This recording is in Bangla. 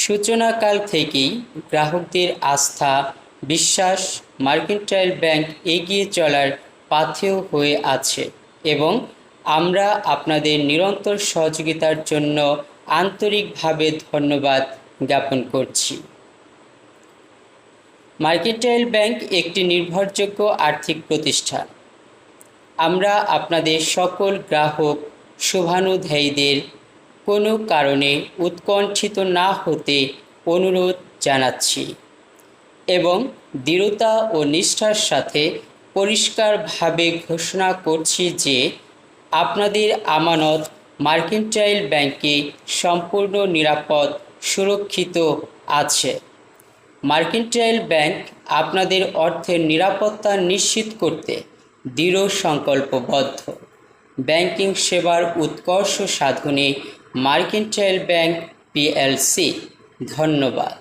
সূচনাকাল থেকেই গ্রাহকদের আস্থা বিশ্বাস মার্কেন্টাইল ব্যাংক এগিয়ে চলার পাথেয় হয়ে আছে এবং আমরা আপনাদের নিরন্তর সহযোগিতার জন্য আন্তরিকভাবে ধন্যবাদ জ্ঞাপন করছি। মার্কেন্টাইল ব্যাংক একটি নির্ভরযোগ্য আর্থিক প্রতিষ্ঠান। আমরা আপনাদের সকল গ্রাহক শুভানুধ্যায়ীদের কোনো কারণে উৎকণ্ঠিত না হতে অনুরোধ জানাচ্ছি এবং দৃঢ়তা ও নিষ্ঠার সাথে পরিষ্কারভাবে ঘোষণা করছি যে আপনাদের আমানত মার্কেন্টাইল ব্যাংকে সম্পূর্ণ নিরাপদ সুরক্ষিত আছে। মার্কেন্টাইল ব্যাংক আপনাদের অর্থের নিরাপত্তা নিশ্চিত করতে দৃঢ় সংকল্পবদ্ধ। ব্যাংকিং সেবার উৎকর্ষ সাধনে মার্কেন্টাইল ব্যাংক পিএলসি। ধন্যবাদ।